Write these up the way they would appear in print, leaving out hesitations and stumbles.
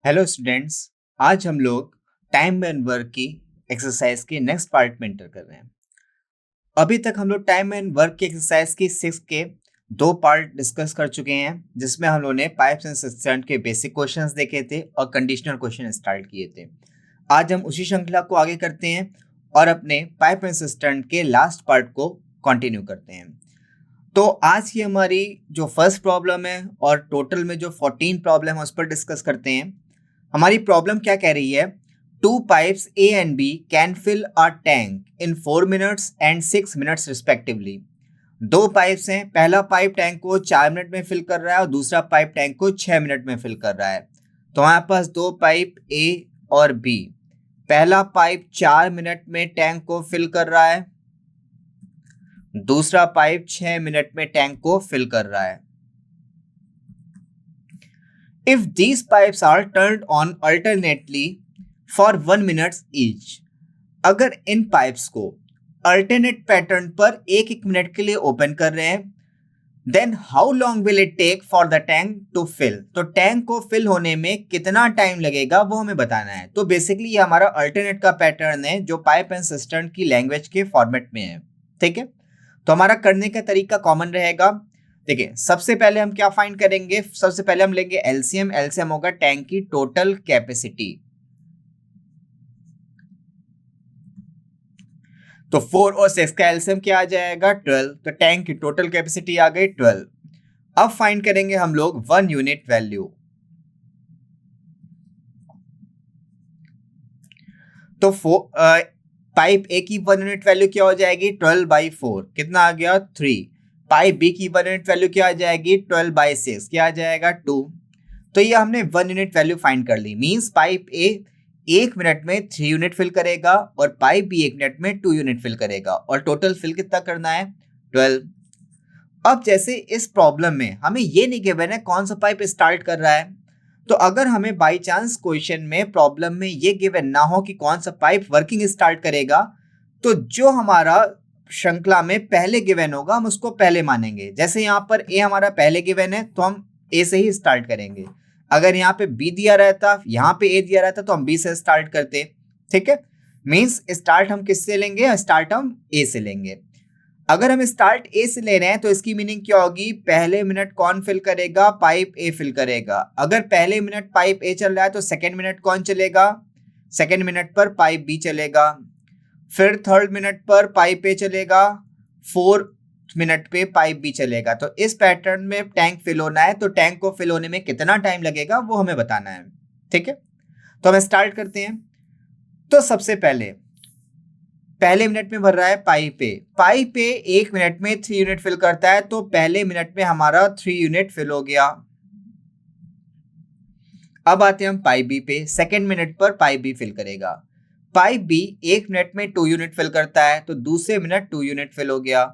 Hello students. आज हम लोग टाइम एंड वर्क की एक्सरसाइज के नेक्स्ट पार्ट में एंटर कर रहे हैं। अभी तक हम लोग टाइम एंड वर्क की एक्सरसाइज की 6 के 2 पार्ट डिस्कस कर चुके हैं, जिसमें हम लोगों ने पाइप्स एंड सिस्टम के बेसिक क्वेश्चंस देखे थे और कंडीशनल क्वेश्चन स्टार्ट किए थे। आज हम उसी श्रृंखला को आगे करते हैं और अपने पाइप एंड सिस्टम के लास्ट पार्ट को कंटिन्यू करते हैं। तो आज की हमारी जो फर्स्ट प्रॉब्लम है और टोटल में जो 14 प्रॉब्लम है उस पर डिस्कस करते हैं। हमारी प्रॉब्लम क्या कह रही है? 2 pipes A and B can fill a tank in 4 minutes and 6 minutes respectively. 2 pipes हैं, पहला पाइप टैंक को 4 मिनट में फिल कर रहा है और दूसरा पाइप टैंक को 6 मिनट में फिल कर रहा है। तो हमारे पास 2 पाइप ए और बी। पहला पाइप 4 मिनट में टैंक को फिल कर रहा है, दूसरा पाइप 6 मिनट में टैंक को फिल कर रहा है। If these pipes are turned on alternately for 1 minute each, अगर इन पाइप्स को अल्टरनेट पैटर्न पर एक एक मिनट के लिए ओपन कर रहे हैं, then how long will it take for the tank to fill. तो टैंक को फिल होने में कितना टाइम लगेगा वो हमें बताना है। तो बेसिकली ये हमारा अल्टरनेट का पैटर्न है जो पाइप एंड सिस्टम की लैंग्वेज के फॉर्मेट में है। ठीक है, तो हमारा करने का तरीका कॉमन रहेगा। देखिए, सबसे पहले हम क्या फाइंड करेंगे? सबसे पहले हम लेंगे एलसीएम। एलसीएम होगा टैंक की टोटल कैपेसिटी। तो 4 और 6 का एलसीएम क्या आ जाएगा? 12। तो टैंक की टोटल कैपेसिटी आ गई 12। अब फाइंड करेंगे हम लोग 1 यूनिट वैल्यू। तो पाइप ए की 1 यूनिट वैल्यू क्या हो जाएगी? 12/4। कितना आ गया? 3। पाइप बी की 1 यूनिट वैल्यू क्या आ जाएगी? 12/6। क्या आ जाएगा? 2। तो ये हमने 1 यूनिट वैल्यू फाइंड कर ली। मींस पाइप ए 1 मिनट में 3 यूनिट फिल करेगा और पाइप बी 1 मिनट में 2 यूनिट फिल करेगा और टोटल फिल कितना करना है? 12। अब जैसे इस प्रॉब्लम में हमें ये नहीं गिवन है कौन सा पाइप स्टार्ट कर रहा है। तो अगर हमें बाई चांस क्वेश्चन में प्रॉब्लम में ये गिवन ना हो कि कौन सा पाइप वर्किंग स्टार्ट करेगा, तो जो हमारा श्रृंखला में पहले गिवन होगा हम उसको पहले मानेंगे। जैसे यहाँ पर ए हमारा पहले गिवन है तो हम ए से ही स्टार्ट करेंगे। अगर यहाँ पे बी दिया रहता, यहाँ पे ए दिया रहता तो हम बी से स्टार्ट करते। ठीक है, मीन्स स्टार्ट हम किससे लेंगे? स्टार्ट हम ए से लेंगे। अगर हम स्टार्ट ए से ले रहे हैं तो इसकी मीनिंग क्या होगी? पहले मिनट कौन फिल करेगा? पाइप ए फिल करेगा। अगर पहले मिनट पाइप ए चल रहा है तो सेकेंड मिनट कौन चलेगा? सेकेंड मिनट पर पाइप बी चलेगा। फिर थर्ड मिनट पर पाइप ए चलेगा, फोर्थ मिनट पे पाइप बी चलेगा। तो इस पैटर्न में टैंक फिल होना है, तो टैंक को फिल होने में कितना टाइम लगेगा वो हमें बताना है। ठीक है, तो हम स्टार्ट करते हैं। तो सबसे पहले मिनट में भर रहा है पाइप ए। पाइप ए 1 मिनट में 3 यूनिट फिल करता है, तो पहले मिनट में हमारा 3 यूनिट फिल हो गया। अब आते हैं हम पाइप बी पे। सेकेंड मिनट पर पाइप बी फिल करेगा। पाइप बी 1 मिनट में 2 यूनिट फिल करता है, तो दूसरे मिनट 2 यूनिट फिल हो गया।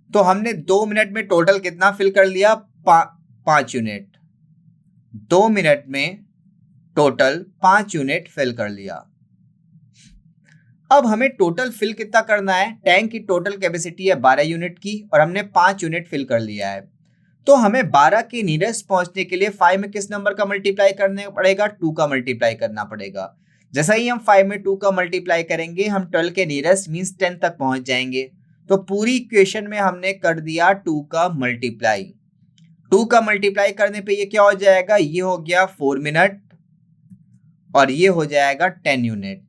तो हमने 2 मिनट में टोटल कितना फिल कर लिया? 5 यूनिट। 2 मिनट में टोटल 5 यूनिट फिल कर लिया। अब हमें टोटल फिल कितना करना है? टैंक की टोटल कैपेसिटी है 12 यूनिट की और हमने 5 यूनिट फिल कर लिया है। तो हमें 12 के नियरेस्ट पहुंचने के लिए 5 में किस नंबर का मल्टीप्लाई करना पड़ेगा? 2 का मल्टीप्लाई करना पड़ेगा। जैसा ही हम 5 में 2 का मल्टीप्लाई करेंगे हम 12 के नियरेस्ट मींस 10 तक पहुंच जाएंगे। तो पूरी इक्वेशन में हमने कर दिया 2 का मल्टीप्लाई। 2 का मल्टीप्लाई करने पे ये क्या हो जाएगा? ये हो गया 4 मिनट और ये हो जाएगा 10 यूनिट।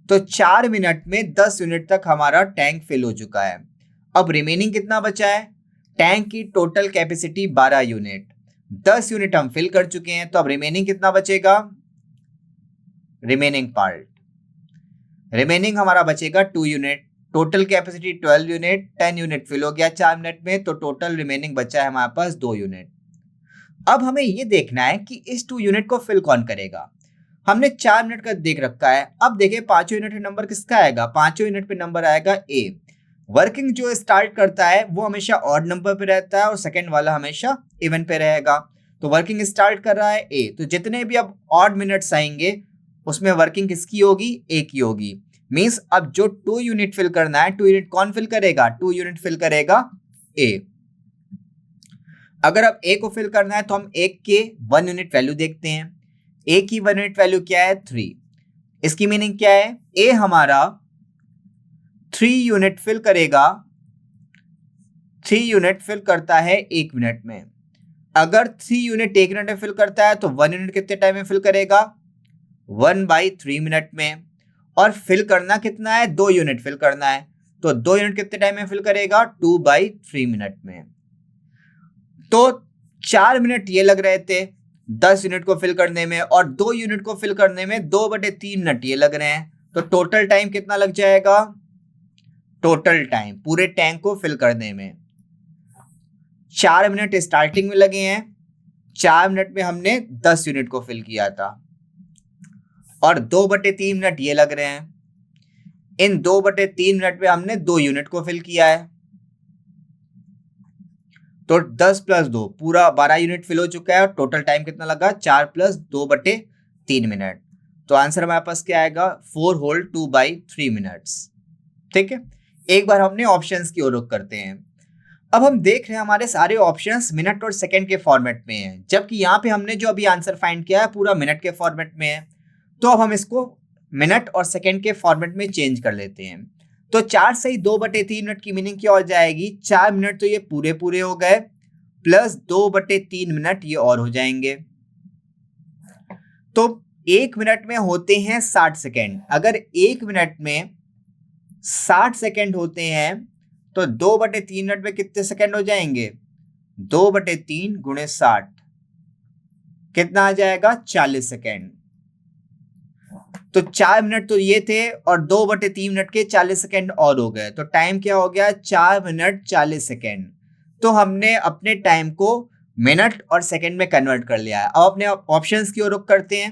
तो 4 मिनट में 10 यूनिट तक हमारा टैंक फिल हो चुका है। अब रिमेनिंग कितना बचा है? टैंक की टोटल कैपेसिटी 12 यूनिट, 10 यूनिट हम फिल कर चुके हैं, तो अब रिमेनिंग कितना बचेगा? रिमेनिंग हमारा बचेगा 2 unit. Total capacity 12 unit, 10 unit fill हो गया 4 मिनट में, तो टोटल रिमेनिंग बचा है हमारे पास 2 यूनिट। अब हमें ये देखना है कि इस 2 यूनिट को फिल कौन करेगा। हमने 4 मिनट का देख रखा है। अब देखिए 5 यूनिट पे नंबर किसका आएगा? 5 यूनिट पे नंबर आएगा ए। वर्किंग जो स्टार्ट करता है वो हमेशा ऑड नंबर पे रहता है और सेकंड वाला हमेशा इवन पे रहेगा। तो वर्किंग स्टार्ट कर रहा है ए, तो जितने भी अब ऑड मिनट्स आएंगे उसमें वर्किंग किसकी होगी? ए की होगी। मींस अब जो 2 यूनिट फिल करना है, 2 यूनिट कौन फिल करेगा? 2 यूनिट फिल करेगा ए। अगर अब ए को फिल करना है तो हम ए के 1 यूनिट वैल्यू देखते हैं। ए की 1 यूनिट वैल्यू क्या है? 3। इसकी मीनिंग क्या है? ए हमारा 3 यूनिट फिल करेगा, 3 यूनिट फिल करता है 1 मिनट में। अगर 3 यूनिट 1 मिनट में फिल करता है तो 1 यूनिट कितने टाइम में फिल करेगा? 1/3 मिनट में। और फिल करना कितना है? 2 यूनिट फिल करना है, तो 2 यूनिट कितने टाइम में फिल करेगा? 2/3 मिनट में। तो 4 मिनट ये लग रहे थे 10 यूनिट को फिल करने में, और 2 यूनिट को फिल करने में 2/3 मिनट ये लग रहे हैं। तो टोटल टाइम कितना लग जाएगा? टोटल टाइम पूरे टैंक को फिल करने में 4 मिनट स्टार्टिंग में लगे हैं, 4 मिनट में हमने 10 यूनिट को फिल किया था, और 2/3 मिनट ये लग रहे हैं। इन 2/3 मिनट में हमने 2 यूनिट को फिल किया है, तो 10 + 2 पूरा 12 यूनिट फिल हो चुका है। और टोटल टाइम कितना लगा? 4 + 2/3 मिनट। तो आंसर हमारे पास क्या आएगा? 4 होल 2/3 मिनट्स। ठीक है, एक बार हमने ऑप्शंस की ओर रुख करते हैं। अब हम देख रहे हैं हमारे सारे ऑप्शंस मिनट और सेकंड के फॉर्मेट में हैं, जबकि यहाँ पे हमने जो अभी आंसर फाइंड किया है पूरा मिनट के फॉर्मेट में है। तो अब हम इसको मिनट और सेकंड के फॉर्मेट में चेंज कर लेते हैं। तो 4 से 2/3 मिनट की मीनिंग क्या हो जाएगी? 4 मिनट तो ये पूरे पूरे हो गए, प्लस 2/3 मिनट ये और हो जाएंगे। तो 1 मिनट में होते हैं 60 सेकेंड। अगर 1 मिनट में 60 सेकेंड होते हैं तो 2/3 मिनट में कितने सेकेंड हो जाएंगे? 2/3 × 60 कितना आ जाएगा? 40 सेकेंड। तो 4 मिनट तो ये थे, और 2/3 मिनट के 40 सेकेंड और हो गए, तो टाइम क्या हो गया? 4 मिनट 40 सेकेंड। तो हमने अपने टाइम को मिनट और सेकेंड में कन्वर्ट कर लिया है। अब अपने ऑप्शंस की ओर रुख करते हैं।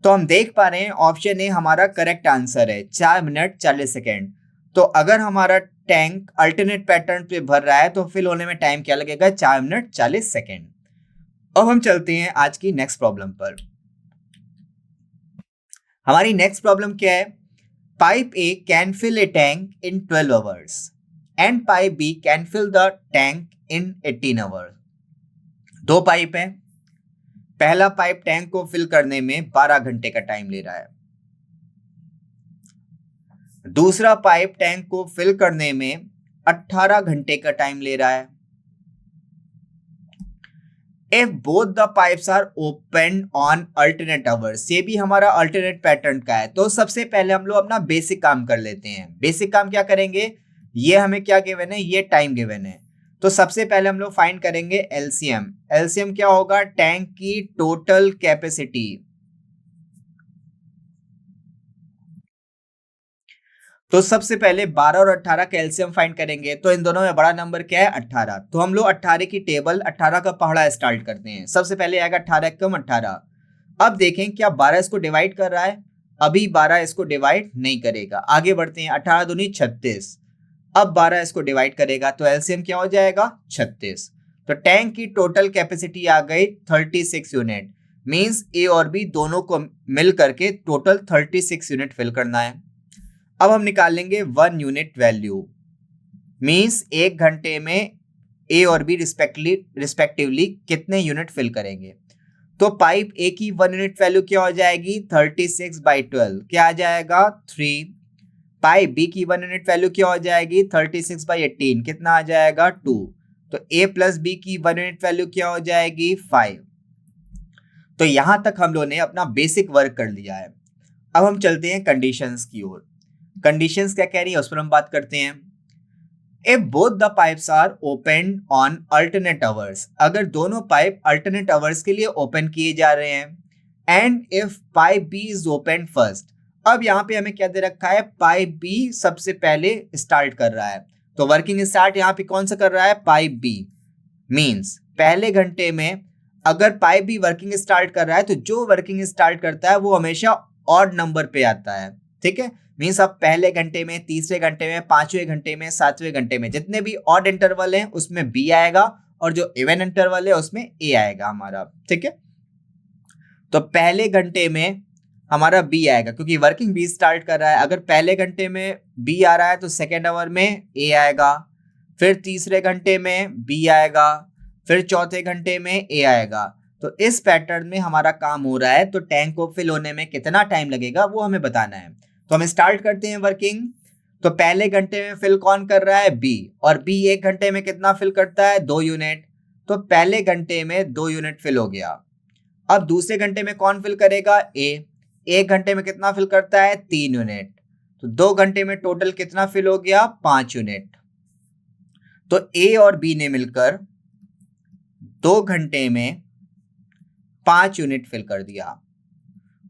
तो हम देख पा रहे हैं ऑप्शन ए हमारा करेक्ट आंसर है, 4 मिनट 40 सेकेंड। तो अगर हमारा टैंक अल्टरनेट पैटर्न पे भर रहा है तो फिल होने में टाइम क्या लगेगा? 4 मिनट 40 सेकेंड। अब हम चलते हैं आज की नेक्स्ट प्रॉब्लम पर। हमारी नेक्स्ट प्रॉब्लम क्या है? Pipe A can fill a tank in 12 hours and pipe B can fill the tank in 18 hours. दो पाइप है, पहला पाइप टैंक को फिल करने में 12 घंटे का टाइम ले रहा है, दूसरा पाइप टैंक को फिल करने में 18 घंटे का टाइम ले रहा है। If both the pipes are open on alternate hours, ये भी हमारा alternate पैटर्न का है। तो सबसे पहले हम लोग अपना बेसिक काम कर लेते हैं। बेसिक काम क्या करेंगे? ये हमें क्या गिवन है? ये टाइम गिवन है। तो सबसे पहले हम लोग फाइंड करेंगे एलसीएम। एलसीएम क्या होगा? टैंक की टोटल कैपेसिटी। तो सबसे पहले 12 और 18 का एलसीएम फाइंड करेंगे। तो इन दोनों में बड़ा नंबर क्या है? 18। तो हम लोग 18 की टेबल 18 का पहाड़ा स्टार्ट करते हैं। सबसे पहले आएगा 18 कम 18। अब देखें क्या 12 इसको डिवाइड कर रहा है? अभी 12 इसको डिवाइड नहीं करेगा। आगे बढ़ते हैं, 18 दूनी 36। अब 12 इसको डिवाइड करेगा, तो एलसीएम क्या हो जाएगा? 36। तो टैंक की टोटल कैपेसिटी आ गई 36 यूनिट। मीन्स ए और बी दोनों को मिल करके टोटल 36 यूनिट फिल करना है। अब हम निकालेंगे 1 यूनिट वैल्यू। मीन्स 1 घंटे में ए और बी रिस्पेक्टिवली कितने यूनिट फिल करेंगे। तो पाइप ए की 1 यूनिट वैल्यू क्या हो जाएगी? 36/12 क्या आ जाएगा? 3। पाइप बी की 1 यूनिट वैल्यू क्या हो जाएगी? 36/18 कितना आ जाएगा? 2। तो ए प्लस बी की 1 यूनिट वैल्यू क्या हो जाएगी? 5। तो यहां तक हम लोगों ने अपना बेसिक वर्क कर लिया है। अब हम चलते हैं कंडीशंस की ओर। कंडीशंस क्या कह रही है उस पर हम बात करते हैं। If both the pipes are open on alternate hours, अगर दोनों पाइप अल्टरनेट आवर्स के लिए ओपन किए जा रहे हैं, and if pipe B is open first, अब यहाँ पे हमें क्या दे रखा है? पाइप B सबसे पहले स्टार्ट कर रहा है। तो वर्किंग स्टार्ट यहाँ पे कौन सा कर रहा है? Pipe B। मीन्स पहले घंटे में अगर पाइप B वर्किंग स्टार्ट कर रहा है तो जो वर्किंग स्टार्ट करता है वो हमेशा ऑड नंबर पे आता है। ठीक है, मीन्स अब पहले घंटे में, तीसरे घंटे में, 5वें घंटे में, 7वें घंटे में जितने भी ऑड इंटरवल हैं उसमें बी आएगा, और जो इवन इंटरवल है उसमें ए आएगा हमारा। ठीक है, तो पहले घंटे में हमारा बी आएगा क्योंकि वर्किंग बी स्टार्ट कर रहा है। अगर पहले घंटे में बी आ रहा है तो सेकेंड आवर में ए आएगा, फिर तीसरे घंटे में बी आएगा, फिर चौथे घंटे में ए आएगा। तो इस पैटर्न में हमारा काम हो रहा है, तो टैंक को फिल होने में कितना टाइम लगेगा वो हमें बताना है। तो हम स्टार्ट करते हैं वर्किंग। तो पहले घंटे में फिल कौन कर रहा है, बी, और बी एक घंटे में कितना फिल करता है, 2 यूनिट। तो पहले घंटे में 2 यूनिट फिल हो गया। अब दूसरे घंटे में कौन फिल करेगा, ए, एक घंटे में कितना फिल करता है, 3 यूनिट। तो 2 घंटे में टोटल कितना फिल हो गया, 5 यूनिट। तो ए और बी ने मिलकर 2 घंटे में 5 यूनिट फिल कर दिया।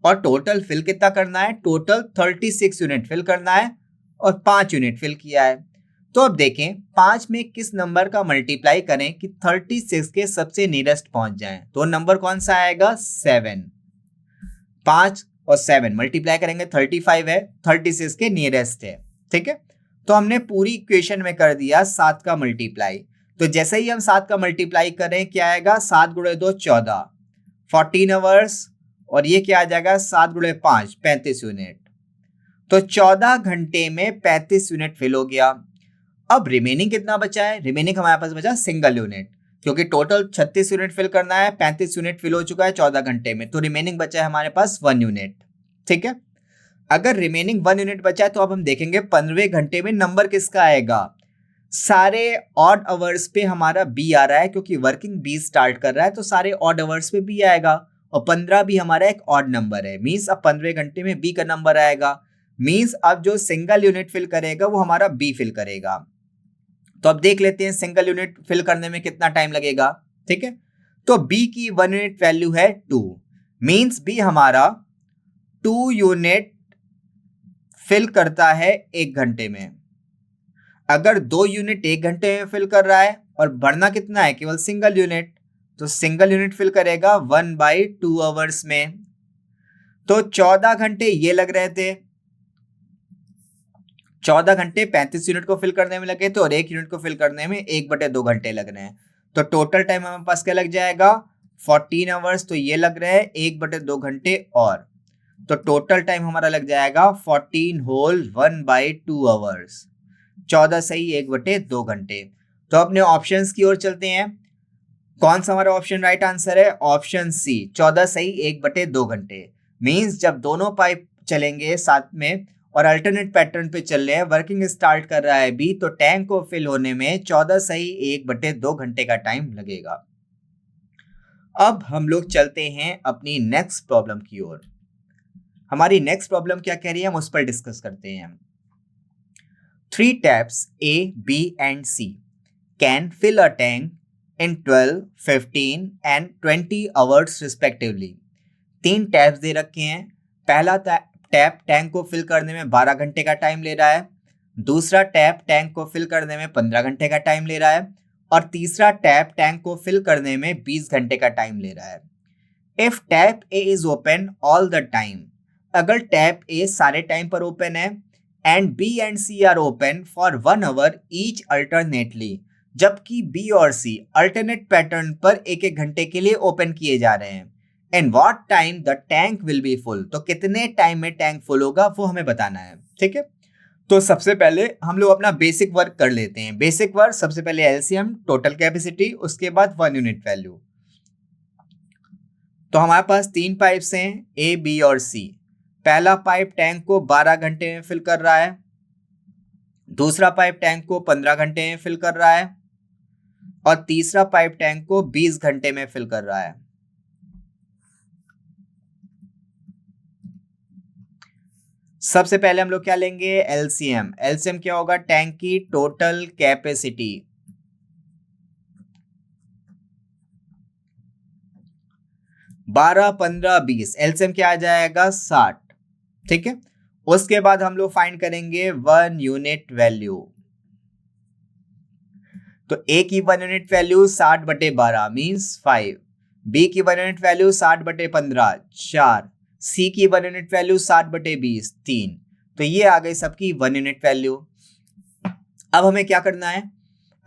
और टोटल फिल कितना करना है, टोटल 36 यूनिट फिल करना है और 5 यूनिट फिल किया है। तो अब देखें 5 में किस नंबर का मल्टीप्लाई करें कि 36 के सबसे नियरेस्ट पहुंच जाएं। तो नंबर कौन सा आएगा, 7। 5 और 7 मल्टीप्लाई करेंगे 35 है, 36 के नियरेस्ट है। ठीक है, तो हमने पूरी इक्वेशन में कर दिया 7 का मल्टीप्लाई। तो जैसे ही हम 7 का मल्टीप्लाई करें क्या आएगा, 7 गुणे 2 14, 14 आवर्स। और ये क्या आ जाएगा, 7 गुणे 5 35 यूनिट। तो 14 घंटे में 35 यूनिट फिल हो गया। अब रिमेनिंग कितना बचा है, रिमेनिंग हमारे पास बचा सिंगल यूनिट, क्योंकि टोटल 36 यूनिट फिल करना है, 35 यूनिट फिल हो चुका है 14 घंटे में। तो रिमेनिंग बचा है हमारे पास 1 यूनिट। ठीक है, अगर रिमेनिंग 1 यूनिट बचा है तो अब हम देखेंगे 15वें घंटे में नंबर किसका आएगा। सारे ऑड आवर्स पे हमारा बी आ रहा है, क्योंकि वर्किंग बी स्टार्ट कर रहा है, तो सारे ऑड आवर्स पे बी आएगा। और 15 भी हमारा एक ऑड नंबर है, मीन्स अब 15वें घंटे में बी का नंबर आएगा। मीन्स अब जो सिंगल यूनिट फिल करेगा वो हमारा बी फिल करेगा। तो अब देख लेते हैं सिंगल यूनिट फिल करने में कितना टाइम लगेगा। ठीक है, तो बी की 1 यूनिट वैल्यू है 2, मीन्स बी हमारा 2 यूनिट फिल करता है 1 घंटे में। अगर 2 यूनिट 1 घंटे में फिल कर रहा है और बढ़ना कितना है, केवल सिंगल यूनिट, तो सिंगल यूनिट फिल करेगा 1/2 आवर्स में। तो 14 घंटे ये लग रहे थे, 14 घंटे 35 यूनिट को फिल करने में लगे थे और 1 यूनिट को फिल करने में 1/2 घंटे लग रहे हैं। तो टोटल टाइम हमारे पास क्या लग जाएगा, 14 आवर्स। तो ये लग रहे हैं 1/2 घंटे, और तो टोटल टाइम हमारा लग जाएगा 14 होल 1/2 आवर्स। 14 सही 1/2 घंटे। तो अपने ऑप्शंस की ओर चलते हैं। कौन सा हमारा ऑप्शन राइट आंसर है, ऑप्शन सी, 14 सही 1/2 घंटे। मींस जब दोनों पाइप चलेंगे साथ में और अल्टरनेट पैटर्न पे चल रहे हैं, वर्किंग स्टार्ट कर रहा है बी, तो टैंक को फिल होने में 14 सही 1/2 घंटे का टाइम लगेगा। अब हम लोग चलते हैं अपनी नेक्स्ट प्रॉब्लम की ओर। हमारी नेक्स्ट प्रॉब्लम क्या कह रही है, हम उस पर डिस्कस करते हैं। 3 taps A, B and C can fill a tank in 12, 15 and 20 hours respectively। 3 taps दे रखे हैं। पहला टैप टैंक को फिल करने में 12 घंटे का टाइम ले रहा है, दूसरा टैप टैंक को फिल करने में 15 घंटे का टाइम ले रहा है, और तीसरा टैप टैंक को फिल करने में 20 घंटे का टाइम ले रहा है। If tap A is open all the time, अगर टैप ए सारे टाइम पर ओपन है, and B and C are open for 1 hour each alternately, जबकि बी और सी अल्टरनेट पैटर्न पर 1-1 घंटे के लिए ओपन किए जा रहे हैं, and what time the tank will be full, तो कितने टाइम में टैंक फुल होगा वो हमें बताना है। ठीक है, तो सबसे पहले हम लोग अपना बेसिक वर्क कर लेते हैं। बेसिक वर्क सबसे पहले एलसीएम, टोटल कैपेसिटी, उसके बाद 1 यूनिट वैल्यू। तो हमारे पास 3 पाइप्स हैं, ए, बी और सी। पहला पाइप टैंक को 12 घंटे में फिल कर रहा है, दूसरा पाइप टैंक को 15 घंटे में फिल कर रहा है, और तीसरा पाइप टैंक को 20 घंटे में फिल कर रहा है। सबसे पहले हम लोग क्या लेंगे, एलसीएम। एलसीएम क्या होगा, टैंक की टोटल कैपेसिटी। बारह 15 20, एलसीएम क्या आ जाएगा, 60। ठीक है, उसके बाद हम लोग फाइंड करेंगे 1 यूनिट वैल्यू। तो ए की 1 यूनिट वैल्यू 60/12 मीन्स 5, बी की 1 यूनिट वैल्यू 60/15 4, सी की 1 यूनिट वैल्यू 60/20 3। तो ये आ गई सबकी 1 यूनिट वैल्यू। अब हमें क्या करना है,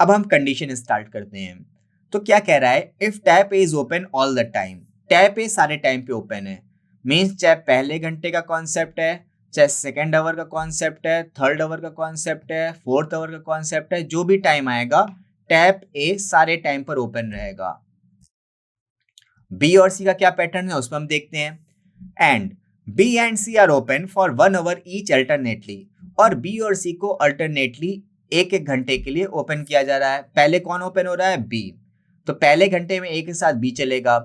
अब हम कंडीशन स्टार्ट करते हैं। तो क्या कह रहा है, if tap is open all the time, tap ए सारे टाइम पे ओपन है, मीन्स चाहे पहले घंटे का कॉन्सेप्ट है, चाहे सेकेंड आवर का कॉन्सेप्ट है, थर्ड आवर का कॉन्सेप्ट है, फोर्थ आवर का कॉन्सेप्ट है, जो भी टाइम आएगा टैप ए सारे टाइम पर ओपन रहेगा। बी और सी का क्या पैटर्न है उसमें हम देखते हैं। And B and C are open for 1 hour each alternately, और बी और सी को अल्टरनेटली एक एक घंटे के लिए ओपन किया जा रहा है। पहले कौन ओपन हो रहा है? बी। तो पहले घंटे में ए के साथ बी चलेगा,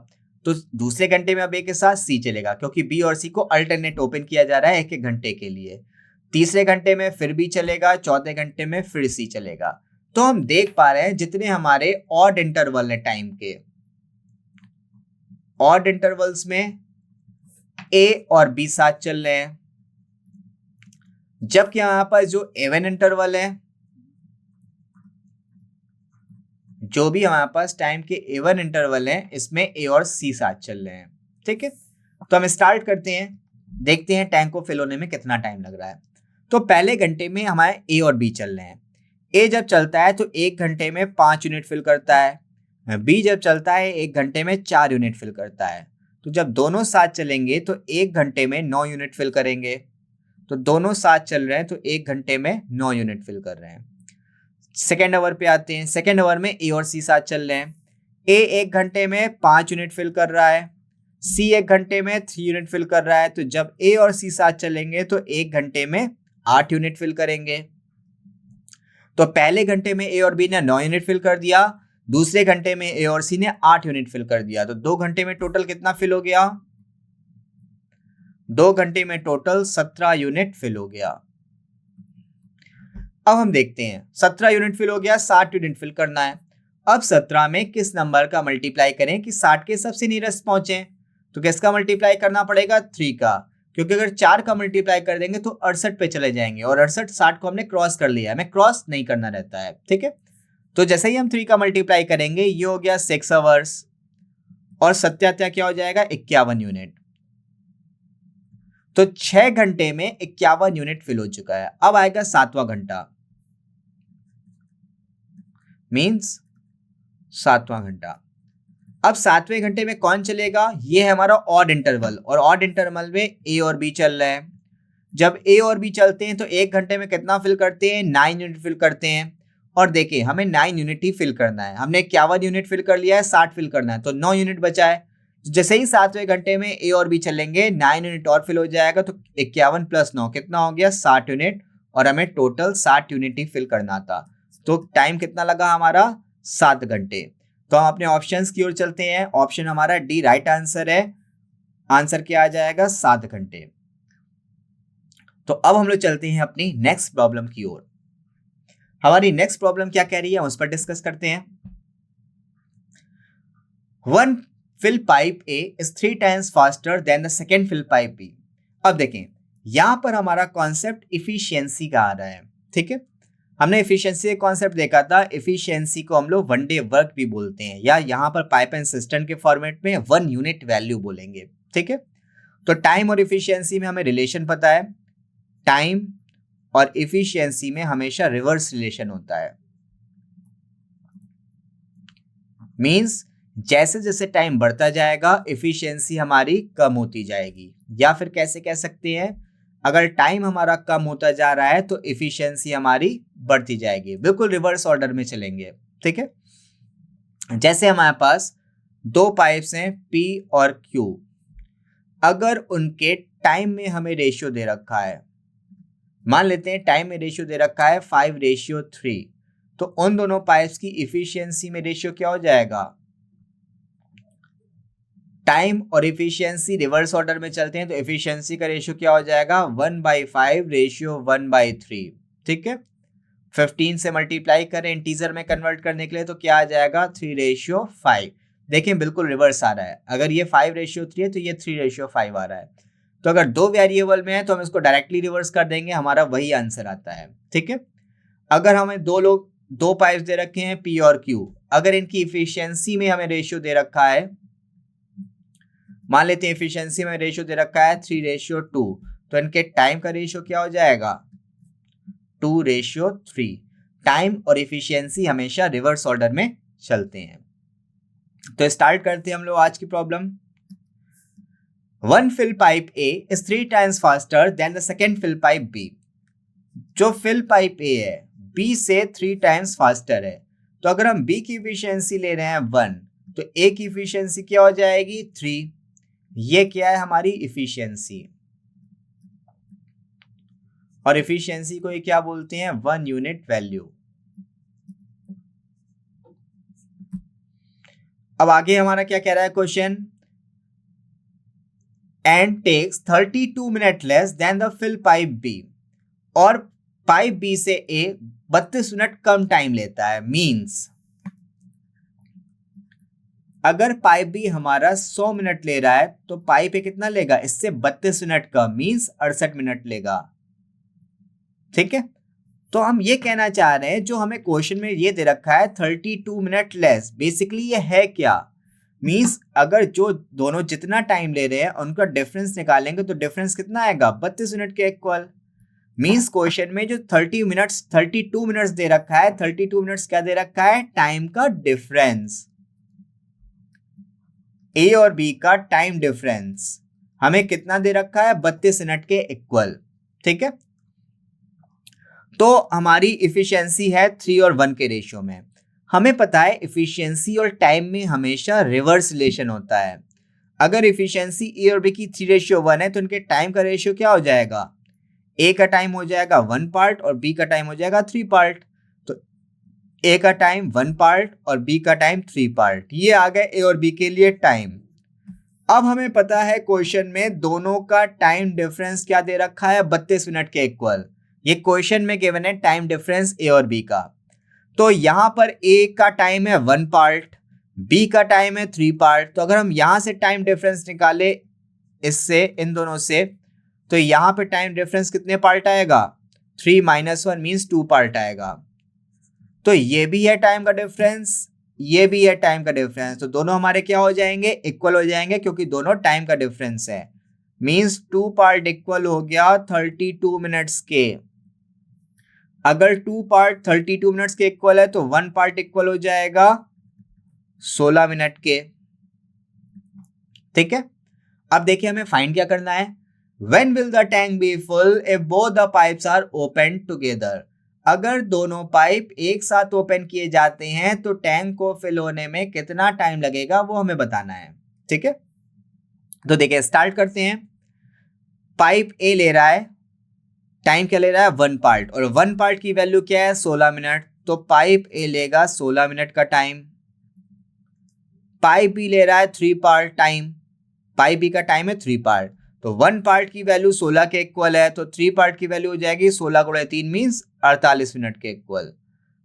तो दूसरे घंटे में अब ए के साथ सी चलेगा, क्योंकि बी और सी को अल्टरनेट ओपन किया जा रहा है एक एक घंटे के लिए। तीसरे घंटे में फिर बी चलेगा, चौथे घंटे में फिर सी चलेगा। तो हम देख पा रहे हैं जितने हमारे ऑड इंटरवल है टाइम के, ऑड इंटरवल्स में ए और बी साथ चल रहे हैं, जबकि यहां पर जो इवन इंटरवल है, जो भी हमारे पास टाइम के इवन इंटरवल है, इसमें ए और सी साथ चल रहे हैं। ठीक है, तो हम स्टार्ट करते हैं, देखते हैं टैंक को फिल होने में कितना टाइम लग रहा है। तो पहले घंटे में हमारे ए और बी चल रहे हैं। ए जब चलता है तो 1 घंटे में 5 यूनिट फिल करता है, बी जब चलता है 1 घंटे में 4 यूनिट फिल करता है। तो जब दोनों साथ चलेंगे तो 1 घंटे में 9 यूनिट फिल करेंगे। तो दोनों साथ चल रहे हैं तो 1 घंटे में 9 यूनिट फिल कर रहे हैं। सेकेंड आवर पे आते हैं। सेकेंड आवर में ए और सी साथ चल रहे हैं। ए 1 घंटे में 5 यूनिट फिल कर रहा है, सी 1 घंटे में 3 यूनिट फिल कर रहा है। तो जब ए और सी साथ चलेंगे तो 1 घंटे में 8 यूनिट फिल करेंगे। तो पहले घंटे में ए और बी ने 9 यूनिट फिल कर दिया, दूसरे घंटे में ए और सी ने 8 यूनिट फिल कर दिया। तो 2 घंटे में टोटल कितना फिल हो गया? 2 घंटे में टोटल 17 यूनिट फिल हो गया। अब हम देखते हैं 17 यूनिट फिल हो गया, 60 यूनिट फिल करना है। अब 17 में किस नंबर का मल्टीप्लाई करें कि 60 के सबसे नियरेस्ट पहुंचे? तो किसका मल्टीप्लाई करना पड़ेगा? 3 का, क्योंकि अगर 4 का मल्टीप्लाई कर देंगे तो 68 पे चले जाएंगे, और 68 60 को हमने क्रॉस कर लिया है, हमें क्रॉस नहीं करना रहता है। ठीक है, तो जैसे ही हम 3 का मल्टीप्लाई करेंगे, ये हो गया 6 आवर्स, और सत्यात्या क्या हो जाएगा? 51 यूनिट। तो 6 घंटे में 51 यूनिट फिल हो चुका है। अब आएगा 7वां घंटा, मींस 7वां घंटा। अब 7वें घंटे में कौन चलेगा? ये है हमारा ऑड इंटरवल, और ऑड इंटरवल में ए और बी चल रहे हैं। जब ए और बी चलते हैं तो 1 घंटे में कितना फिल करते हैं? 9 यूनिट फिल करते हैं। और देखिए हमें 9 यूनिट ही फिल करना है, हमने 51 यूनिट फिल कर लिया है, 60 फिल करना है, तो 9 यूनिट बचा है। जैसे ही 7वें घंटे में ए और बी चलेंगे, 9 यूनिट और फिल हो जाएगा, तो 51 + 9 कितना हो गया? 60 यूनिट, और हमें टोटल 60 यूनिट ही फिल करना था। तो टाइम कितना लगा हमारा? 7 घंटे। तो हम अपने ऑप्शंस की ओर चलते हैं। ऑप्शन हमारा डी राइट आंसर है। आंसर क्या आ जाएगा? 7 घंटे। तो अब हम लोग चलते हैं अपनी नेक्स्ट प्रॉब्लम की ओर। हमारी नेक्स्ट प्रॉब्लम क्या कह रही है उस पर डिस्कस करते हैं। 1 fill pipe A is 3 times faster than the second fill pipe B। अब देखें यहां पर हमारा कॉन्सेप्ट इफिशियंसी का आ रहा है। ठीक है, हमने इफिशियंसी का कॉन्सेप्ट देखा था। इफिशियंसी को हम लोग 1 डे वर्क भी बोलते हैं, या यहां पर पाइप एंड सिस्टम के फॉर्मेट में 1 यूनिट वैल्यू बोलेंगे। ठीक है, तो टाइम और इफिशियंसी में हमें रिलेशन पता है। टाइम और इफिशियंसी में हमेशा रिवर्स रिलेशन होता है। मींस जैसे जैसे टाइम बढ़ता जाएगा इफिशियंसी हमारी कम होती जाएगी, या फिर कैसे कह सकते हैं, अगर टाइम हमारा कम होता जा रहा है तो इफिशियंसी हमारी बढ़ती जाएगी। बिल्कुल रिवर्स ऑर्डर में चलेंगे। ठीक है, जैसे हमारे पास 2 पाइप्स हैं P और Q, अगर उनके टाइम में हमें रेशियो दे रखा है, मान लेते हैं टाइम में रेशियो दे रखा है 5:3, तो उन दोनों पाइप्स की इफिशियंसी में रेशियो क्या हो जाएगा? टाइम और इफिशियंसी रिवर्स ऑर्डर में चलते हैं, तो इफिशियंसी का रेशियो क्या हो जाएगा? 1/5:1/3। ठीक है, 15 से मल्टीप्लाई करें इंटीजर में कन्वर्ट करने के लिए, तो क्या आ जाएगा? 3:5। देखें बिल्कुल रिवर्स आ रहा है। अगर ये 5:3 है तो ये 3:5 आ रहा है। तो अगर 2 वेरिएबल में है तो हम इसको डायरेक्टली रिवर्स कर देंगे, हमारा वही आंसर आता है। ठीक है, अगर हमें 2 पाइप्स दे रखे हैं P और Q, अगर इनकी इफिशियंसी में हमें रेशियो दे रखा है, मान लेते हैं इफिशियंसी में रेशियो दे रखा है 3:2, तो इनके टाइम का रेशियो क्या हो जाएगा? 2:3। टाइम और इफिशियंसी हमेशा रिवर्स ऑर्डर में चलते हैं। तो स्टार्ट करते हैं हम लोग आज की problem. 1 fill pipe A is 3 times faster than the second fill pipe B। जो fill pipe A है B से 3 times faster है, तो अगर हम बी की इफिशियंसी ले रहे हैं 1, तो ए की इफिशियंसी क्या हो जाएगी 3। ये क्या है हमारी इफिशियंसी, और इफिशियंसी को ये क्या बोलते हैं 1 यूनिट वैल्यू। अब आगे हमारा क्या कह रहा है question, and takes 32 minute less than the fill pipe B, और पाइप बी से ए 32 मिनट कम टाइम लेता है। मींस अगर पाइप बी हमारा 100 मिनट ले रहा है तो पाइप ए कितना लेगा, इससे 32 मिनट कम, मींस 68 मिनट लेगा। ठीक है, तो हम ये कहना चाह रहे हैं, जो हमें क्वेश्चन में ये दे रखा है 32 मिनट लेस, बेसिकली ये है क्या, मींस अगर जो दोनों जितना टाइम ले रहे हैं उनका डिफरेंस निकालेंगे तो डिफरेंस कितना आएगा 32 मिनट के इक्वल। मींस क्वेश्चन में जो 32 मिनट्स दे रखा है, 32 मिनट्स क्या दे रखा है, टाइम का डिफरेंस, ए और बी का टाइम डिफरेंस हमें कितना दे रखा है 32 मिनट के इक्वल। ठीक है, तो हमारी इफिशियंसी है 3 और 1 के रेशियो में। हमें पता है इफिशियंसी और टाइम में हमेशा रिवर्स रिलेशन होता है। अगर इफिशियंसी ए और बी की 3:1 है तो इनके टाइम का रेशियो क्या हो जाएगा, ए का टाइम हो जाएगा 1 पार्ट और बी का टाइम हो जाएगा 3 पार्ट। तो ए का टाइम 1 पार्ट और बी का टाइम 3 पार्ट, ये आ गए ए और बी के लिए टाइम। अब हमें पता है क्वेश्चन में दोनों का टाइम डिफरेंस क्या दे रखा है 32 मिनट के इक्वल। ये क्वेश्चन में गिवन है टाइम डिफरेंस ए और बी का। तो यहां पर ए का टाइम है 1 पार्ट, बी का टाइम है 3 पार्ट। तो अगर हम यहां से टाइम डिफरेंस निकाले इससे, इन दोनों से, तो यहां पे टाइम डिफरेंस कितने पार्ट आएगा, 3 - 1 मीन्स 2 पार्ट आएगा। तो ये भी है टाइम का डिफरेंस, ये भी है टाइम का डिफरेंस, तो दोनों हमारे क्या हो जाएंगे, इक्वल हो जाएंगे, क्योंकि दोनों टाइम का डिफरेंस है। मीन्स 2 पार्ट इक्वल हो गया 32 मिनट्स के। अगर 2 पार्ट 32 मिनट्स के इक्वल है तो 1 पार्ट इक्वल हो जाएगा 16 मिनट के। ठीक है, अब देखिए हमें फाइंड क्या करना है, When will the tank be full if both the pipes are open together? अगर दोनों पाइप एक साथ ओपन किए जाते हैं तो टैंक को फिल होने में कितना टाइम लगेगा वो हमें बताना है। ठीक है, तो देखिए स्टार्ट करते हैं। पाइप ए ले रहा है, टाइम क्या ले रहा है 1 पार्ट, और 1 पार्ट की वैल्यू क्या है 16 मिनट, तो पाइप ए लेगा 16 मिनट का टाइम। पाइप बी ले रहा है 3 पार्ट टाइम, पाइप बी का टाइम है 3 पार्ट, तो 1 पार्ट की वैल्यू 16 के इक्वल है, तो 3 पार्ट की वैल्यू हो जाएगी 16 × 3 मीन्स 48 मिनट के इक्वल।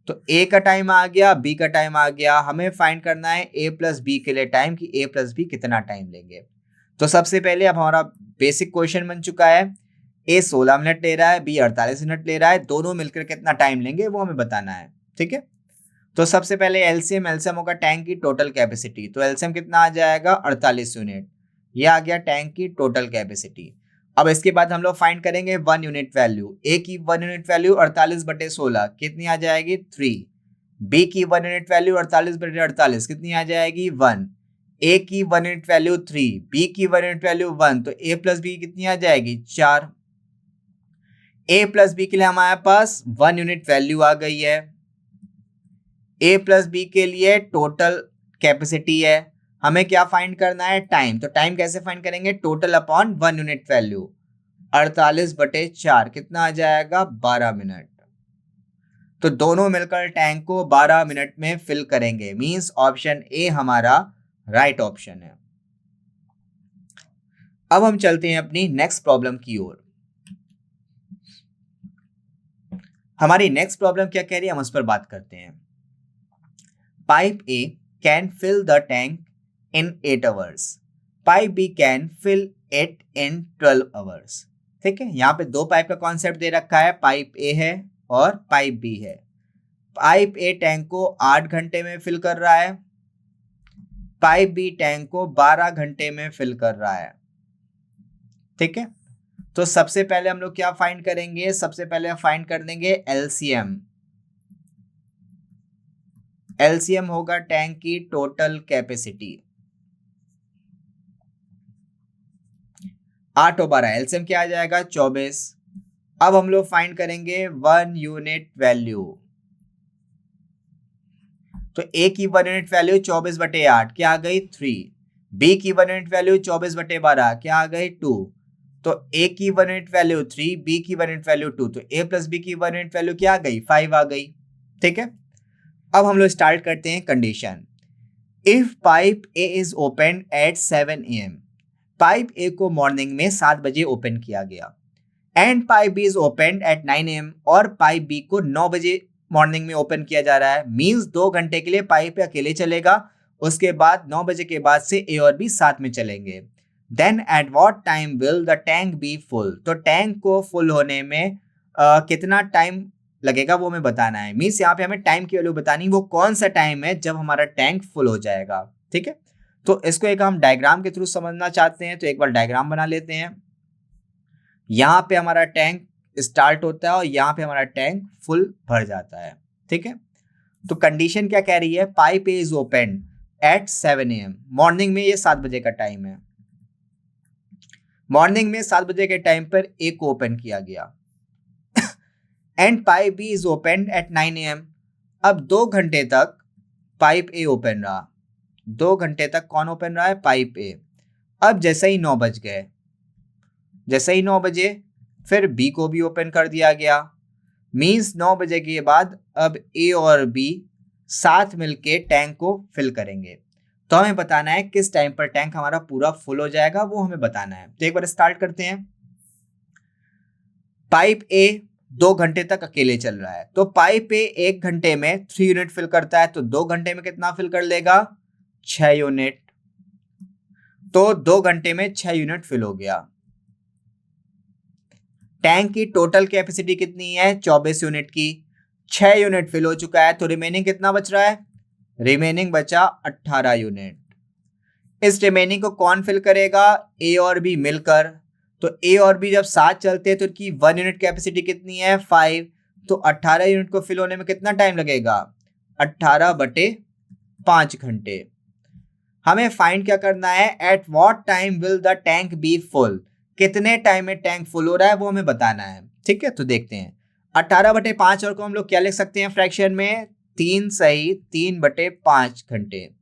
तो ए का टाइम आ गया, बी का टाइम आ गया, हमें फाइंड करना है ए प्लस बी के लिए टाइम, कि ए प्लस बी कितना टाइम लेंगे। तो सबसे पहले अब हमारा बेसिक क्वेश्चन बन चुका है, ए 16 मिनट ले रहा है, बी 48 मिनट ले रहा है, दोनों मिलकर कितना टाइम लेंगे वो हमें बताना है। ठीक है, तो सबसे पहले एलसीएम होगा टैंक की टोटल कैपेसिटी, तो एलसीएम कितना आ जाएगा 48 यूनिट, ये आ गया टैंक की टोटल कैपेसिटी। अब इसके बाद हम लोग फाइंड करेंगे 1 यूनिट वैल्यू। ए की 1 यूनिट वैल्यू 48/16 कितनी आ जाएगी 3, बी की 1 यूनिट वैल्यू 48/48 कितनी आ जाएगी 1, ए की 1 यूनिट वैल्यू 3, बी की 1 यूनिट वैल्यू 1, तो ए प्लस बी कितनी आ जाएगी 4। ए प्लस बी के लिए हमारे पास 1 यूनिट वैल्यू आ गई है, ए प्लस बी के लिए टोटल कैपेसिटी है, हमें क्या फाइंड करना है टाइम। तो टाइम कैसे फाइंड करेंगे, टोटल अपॉन 1 यूनिट वैल्यू, 48/4 कितना आ जाएगा 12 मिनट। तो दोनों मिलकर टैंक को 12 मिनट में फिल करेंगे, मींस ऑप्शन ए हमारा राइट ऑप्शन है। अब हम चलते हैं अपनी नेक्स्ट प्रॉब्लम की ओर। हमारी नेक्स्ट प्रॉब्लम क्या कह रही है हम उस पर बात करते हैं। Pipe A can fill the tank in 8 hours. Pipe B can fill it in 12 hours. ठीक है, यहाँ पे दो पाइप का कॉन्सेप्ट दे रखा है, पाइप ए है और पाइप बी है। पाइप ए टैंक को 8 घंटे में फिल कर रहा है, पाइप बी टैंक को 12 घंटे में फिल कर रहा है। ठीक है, तो सबसे पहले हम लोग क्या फाइंड करेंगे, सबसे पहले फाइंड कर देंगे एलसीएम। एलसीएम होगा टैंक की टोटल कैपेसिटी, 8 और 12 एलसीएम क्या आ जाएगा 24। अब हम लोग फाइंड करेंगे 1 यूनिट वैल्यू। तो ए की 1 यूनिट वैल्यू 24/8 क्या आ गई 3, बी की 1 यूनिट वैल्यू 24/12 क्या आ गई 2, तो ए की 1 यूनिट वैल्यू 3, बी की 1 यूनिट वैल्यू 2, तो ए प्लस बी की 1 यूनिट वैल्यू क्या आ गई 5 आ गई। ठीक है, अब हम लोग स्टार्ट करते हैं condition. If pipe A is open at 7 AM, pipe A को मॉर्निंग में 7 बजे ओपन किया गया, and pipe B is open at 9 AM, और पाइप बी को 9 बजे मॉर्निंग में ओपन किया जा रहा है। मींस 2 घंटे के लिए पाइप अकेले चलेगा, उसके बाद 9 बजे के बाद से ए और बी साथ में चलेंगे। Then at what time will the tank be full, तो टैंक को फुल होने में कितना टाइम लगेगा वो हमें बताना है। मींस यहाँ पे हमें टाइम की वैल्यू बतानी, वो कौन सा टाइम है जब हमारा टैंक फुल हो जाएगा। ठीक है, तो इसको एक हम डायग्राम के थ्रू समझना चाहते हैं, तो एक बार डायग्राम बना लेते हैं। यहाँ पे हमारा टैंक स्टार्ट होता है और यहाँ पे हमारा टैंक फुल भर जाता है। ठीक है, तो कंडीशन क्या कह रही है, pipe A is open at 7 AM, morning में ये 7 बजे का टाइम है। मॉर्निंग में 7 बजे के टाइम पर ए को ओपन किया गया, and pipe B is open at 9 AM। अब 2 घंटे तक पाइप ए ओपन रहा, 2 घंटे तक कौन ओपन रहा है, पाइप ए। अब जैसे ही 9 बज गए, जैसे ही 9 बजे फिर बी को भी ओपन कर दिया गया। मींस 9 बजे के बाद अब ए और बी साथ मिलके टैंक को फिल करेंगे। तो हमें बताना है किस टाइम पर टैंक हमारा पूरा फुल हो जाएगा, वो हमें बताना है। तो एक बार स्टार्ट करते हैं। पाइप ए 2 घंटे तक अकेले चल रहा है, तो पाइप ए 1 घंटे में 3 यूनिट फिल करता है, तो 2 घंटे में कितना फिल कर लेगा 6 यूनिट। तो 2 घंटे में 6 यूनिट फिल हो गया। टैंक की टोटल कैपेसिटी कितनी है 24 यूनिट की, 6 यूनिट फिल हो चुका है, तो रिमेनिंग कितना बच रहा है, रिमेनिंग बचा 18 यूनिट। इस रिमेनिंग को कौन फिल करेगा, ए और बी मिलकर। तो ए और बी जब साथ चलते हैं तो इनकी 1 यूनिट कैपेसिटी कितनी है 5, तो 18 यूनिट को फिल होने में कितना टाइम लगेगा 18/5 घंटे। हमें फाइंड क्या करना है, at what time will the tank be full, कितने टाइम में टैंक फुल हो रहा है वो हमें बताना है। ठीक है, तो देखते हैं 18/5 और को हम लोग क्या लिख सकते हैं फ्रैक्शन में, 3 सही 3/5 घंटे,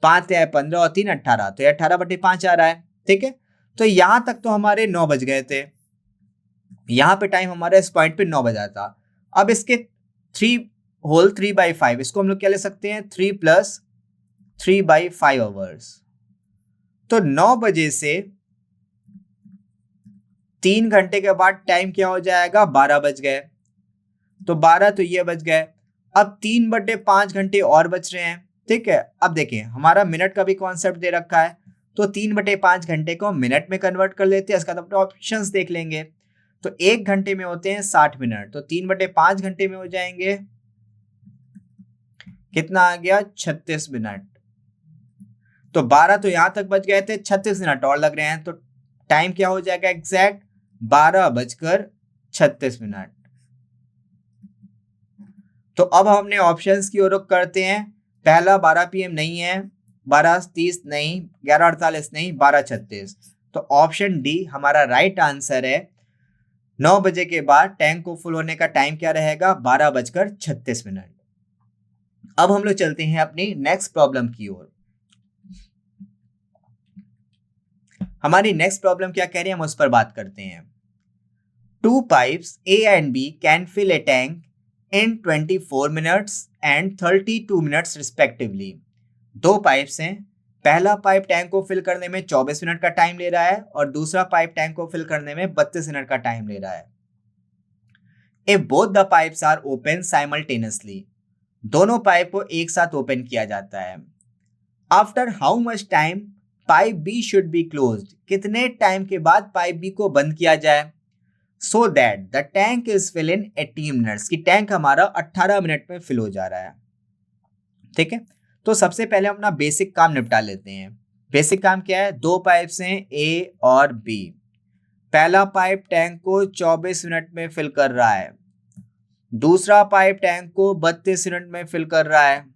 5 या 15 और 3 18, तो 18/5 आ रहा है। ठीक है, तो यहां तक तो हमारे 9 बज गए थे, यहाँ पे टाइम हमारा इस पॉइंट पे 9 बजा था। अब इसके 3/5 इसको हम लोग क्या ले सकते हैं 3 + 3/5 आवर्स। तो 9 बजे से 3 घंटे के बाद टाइम क्या हो जाएगा 12 बज गए, तो 12 तो ये बज गए। अब 3/5 घंटे और बच रहे हैं। ठीक है, अब देखिए हमारा मिनट का भी कॉन्सेप्ट दे रखा है, तो 3/5 घंटे को मिनट में कन्वर्ट कर लेते हैं, इसका तो ऑप्शंस देख लेंगे। तो 1 घंटे में होते हैं 60 मिनट, तो 3/5 घंटे में हो जाएंगे कितना आ गया 36 मिनट। तो 12 तो यहां तक बच गए थे, 36 मिनट और लग रहे हैं, तो टाइम क्या हो जाएगा एग्जैक्ट 12:36। तो अब हमने ऑप्शंस की ओर रुख करते हैं। पहला 12 PM नहीं है, 12:30 नहीं, 11:48 नहीं, 12:36। तो ऑप्शन डी हमारा राइट आंसर है। 9 बजे के बाद टैंक को फुल होने का टाइम क्या रहेगा 12:36। अब हम लोग चलते हैं अपनी नेक्स्ट प्रॉब्लम की ओर। हमारी नेक्स्ट प्रॉब्लम क्या कह रही है हम उस पर बात करते हैं। 2 pipes A and B can fill a tank in 24 minutes and 32 minutes respectively। 2 pipes हैं, पहला पाइप टैंक को फिल करने में 24 मिनट का टाइम ले रहा है और दूसरा पाइप टैंक को फिल करने में 32 मिनट का टाइम ले रहा है। If both the pipes are open simultaneously, दोनों पाइप को एक साथ ओपन किया जाता है। After how much time pipe B should be closed, कितने टाइम के बाद पाइप B को बंद किया जाए, so that the tank is fill in 80 minutes, कि टैंक हमारा 18 मिनट में फिल हो जा रहा है। ठीक है, तो सबसे पहले हम अपना बेसिक काम निपटा लेते हैं। बेसिक काम क्या है, 2 पाइप्स हैं A और B। पहला पाइप टैंक को 24 मिनट में फिल कर रहा है, दूसरा पाइप टैंक को 32 मिनट में फिल कर रहा है।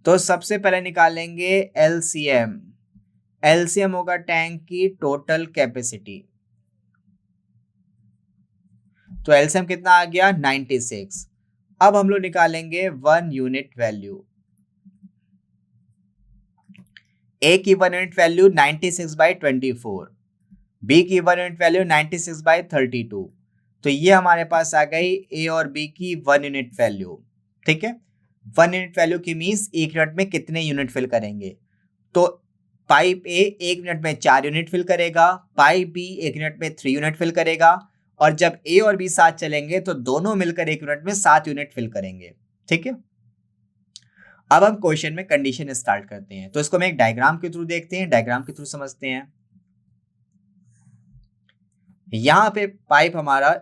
तो सबसे पहले निकालेंगे LCM। LCM होगा टैंक की टोटल कैपेसिटी, तो LCM कितना आ गया 96। अब हम लोग निकालेंगे 1 यूनिट वैल्यू। ए की 1 यूनिट वैल्यू 96/24, बी की 1 यूनिट वैल्यू 96/32। तो ये हमारे पास आ गई ए और बी की 1 यूनिट वैल्यू। ठीक है, 1 यूनिट वैल्यू की मीन्स 1 मिनट में कितने यूनिट फिल करेंगे। तो पाइप ए 1 मिनट में 4 यूनिट फिल करेगा, पाइप बी 1 मिनट में 3 यूनिट फिल करेगा, और जब ए और बी साथ चलेंगे तो दोनों मिलकर 1 मिनट में 7 यूनिट फिल करेंगे। ठीक है, अब हम क्वेश्चन में कंडीशन स्टार्ट करते हैं। तो इसको हम एक डायग्राम के थ्रू देखते हैं, डायग्राम के थ्रू समझते हैं। यहाँ पे पाइप हमारा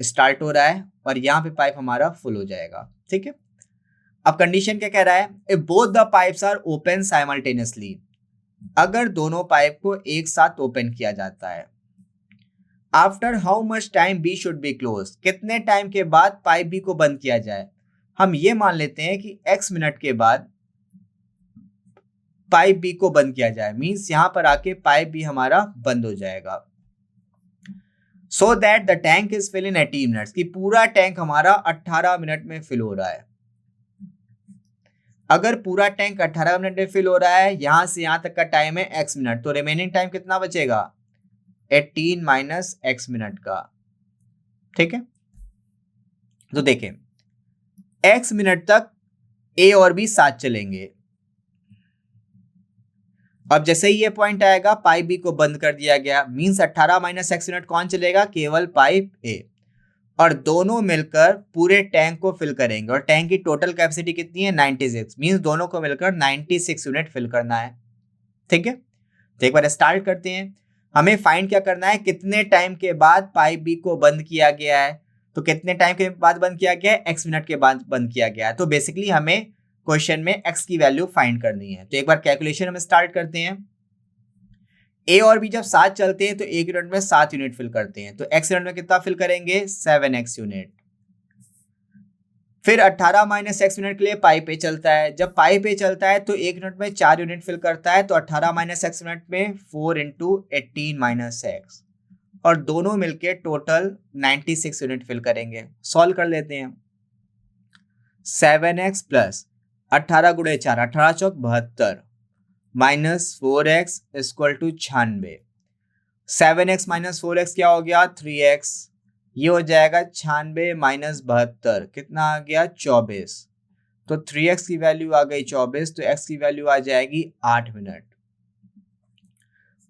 स्टार्ट हो रहा है और यहाँ पे पाइप हमारा फुल हो जाएगा। ठीक है, अब कंडीशन क्या कह रहा है, if both the pipes are open simultaneously, अगर दोनों पाइप को एक साथ ओपन किया जाता है। After how much time B should be close, कितने टाइम के बाद पाइप बी को बंद किया जाए। हम ये मान लेते हैं कि x मिनट के बाद पाइप बी को बंद किया जाए, मींस यहां पर आके पाइप बी हमारा बंद हो जाएगा। So that the tank is fill in 18 minutes, कि पूरा टैंक हमारा 18 मिनट में फिल हो रहा है। अगर पूरा टैंक 18 मिनट में फिल हो रहा है, यहां से यहां तक का टाइम है x मिनट, तो रिमेनिंग टाइम कितना बचेगा, 18 माइनस x मिनट का। ठीक है, तो देखें x मिनट तक ए और बी साथ चलेंगे। अब जैसे ही ये पॉइंट आएगा पाइप बी को बंद कर दिया गया, मींस 18 माइनस x मिनट कौन चलेगा, केवल पाइप ए, और दोनों मिलकर पूरे टैंक को फिल करेंगे। और टैंक की टोटल कैपेसिटी कितनी है, 96, मींस दोनों को मिलकर 96 यूनिट फिल करना है। ठीक है, तो एक बार स्टार्ट करते हैं। हमें फाइंड क्या करना है, कितने टाइम के बाद पाइप बी को बंद किया गया है। तो कितने टाइम के बाद बंद किया गया है, x मिनट के बाद बंद किया गया है। तो बेसिकली हमें क्वेश्चन में x की वैल्यू फाइंड करनी है। तो एक बार कैलकुलेशन हम स्टार्ट करते हैं। ए और बी जब साथ चलते हैं तो 1 यूनिट में 7 यूनिट फिल करते हैं, तो x यूनिट में कितना फिल करेंगे, 7x यूनिट। फिर 18 माइनस x यूनिट के लिए पाइप ए चलता है, जब पाइप ए चलता है तो 1 यूनिट में 4 यूनिट फिल करता है, तो 18 माइनस x यूनिट में 4 इंटू 18 माइनस एक्स, और दोनों मिलके टोटल 96 यूनिट फिल करेंगे। सॉल्व कर लेते हैं। 7x प्लस 18 गुणे 4, 18 चौक 72, minus 4x equal to 96। 7x minus 4x क्या हो गया, 3x। ये हो जाएगा 96 माइनस 72, कितना आ गया, 24। तो 3x की वैल्यू आ गई 24, तो x की वैल्यू आ जाएगी 8 मिनट।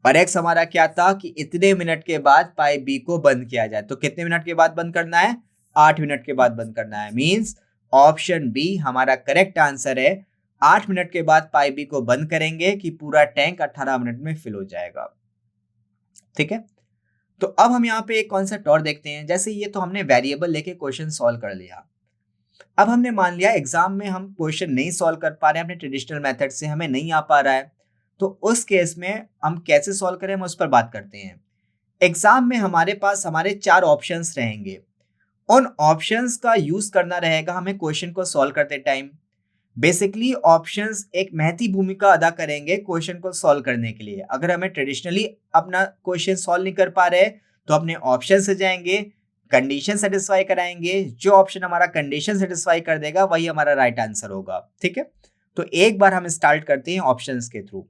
और x हमारा क्या था कि इतने मिनट के बाद पाइप बी को बंद किया जाए। तो कितने मिनट के बाद बंद करना है, 8 मिनट के बाद बंद करना है। मींस ऑप्शन बी हमारा करेक्ट आंसर है। 8 मिनट के बाद पाइप बी को बंद करेंगे कि पूरा टैंक 18 मिनट में फिल हो जाएगा। ठीक है, तो अब हम यहाँ पे एक कॉन्सेप्ट और देखते हैं। जैसे ये तो हमने वेरिएबल लेके क्वेश्चन सॉल्व कर लिया। अब हमने मान लिया एग्जाम में हम क्वेश्चन नहीं सॉल्व कर पा रहे हैं अपने ट्रेडिशनल मेथड से, हमें नहीं आ पा रहा है, तो उस केस में हम कैसे सॉल्व करें, हम उस पर बात करते हैं। एग्जाम में हमारे पास हमारे 4 ऑप्शंस रहेंगे, उन ऑप्शंस का यूज करना रहेगा हमें क्वेश्चन को सॉल्व करते टाइम। बेसिकली ऑप्शंस एक महती भूमिका अदा करेंगे क्वेश्चन को सॉल्व करने के लिए। अगर हमें ट्रेडिशनली अपना क्वेश्चन सॉल्व नहीं कर पा रहे तो अपने ऑप्शन से जाएंगे, कंडीशन सेटिस्फाई कराएंगे, जो ऑप्शन हमारा कंडीशन सेटिस्फाई कर देगा वही हमारा राइट आंसर होगा। ठीक है, तो एक बार हम स्टार्ट करते हैं ऑप्शंस के थ्रू।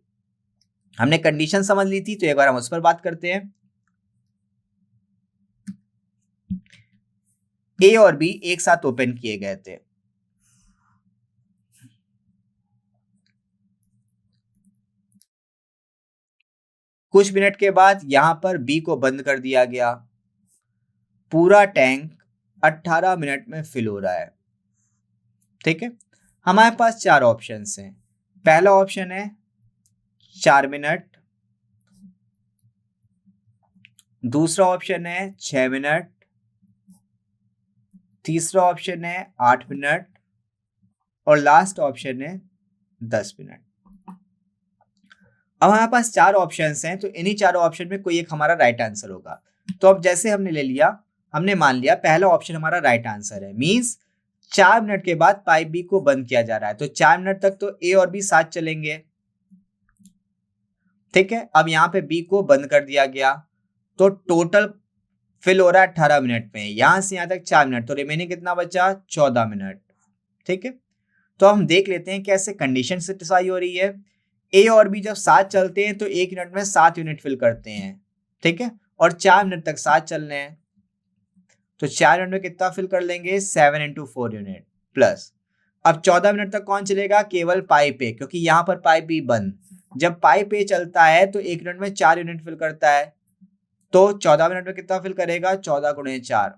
हमने कंडीशन समझ ली थी, तो एक बार हम उस पर बात करते हैं। ए और बी एक साथ ओपन किए गए थे। कुछ मिनट के बाद यहां पर बी को बंद कर दिया गया, पूरा टैंक 18 मिनट में फिल हो रहा है। ठीक है, हमारे पास 4 ऑप्शन हैं। पहला ऑप्शन है 4 मिनट, दूसरा ऑप्शन है 6 मिनट, तीसरा ऑप्शन है 8 मिनट, और लास्ट ऑप्शन है 10 मिनट। अब हमारे पास 4 ऑप्शंस हैं, तो इन्हीं चारों ऑप्शन में कोई एक हमारा राइट आंसर होगा। तो अब जैसे हमने ले लिया, हमने मान लिया पहला ऑप्शन हमारा राइट आंसर है, मींस 4 मिनट के बाद पाइप बी को बंद किया जा रहा है, तो 4 मिनट तक तो ए और बी साथ चलेंगे। ठीक है, अब यहाँ पे बी को बंद कर दिया गया, तो टोटल फिल हो रहा है 18 मिनट में, यहां से यहां तक 4 मिनट, तो रिमेनिंग कितना बचा 14 मिनट। ठीक है, तो हम देख लेते हैं कैसे कंडीशन सेटिस्फाई हो रही है। ए और बी जब साथ चलते हैं तो 1 मिनट में 7 यूनिट फिल करते हैं। ठीक है, और 4 मिनट तक साथ चलने हैं, तो 4 मिनट में कितना फिल कर लेंगे 7 × 4 यूनिट प्लस। अब 14 मिनट तक कौन चलेगा, केवल पाइप ए, क्योंकि यहां पर पाइप बी बंद। जब पाइप ए चलता है तो 1 मिनट में 4 यूनिट फिल करता है, तो 14 मिनट में कितना फिल करेगा 14 × 4।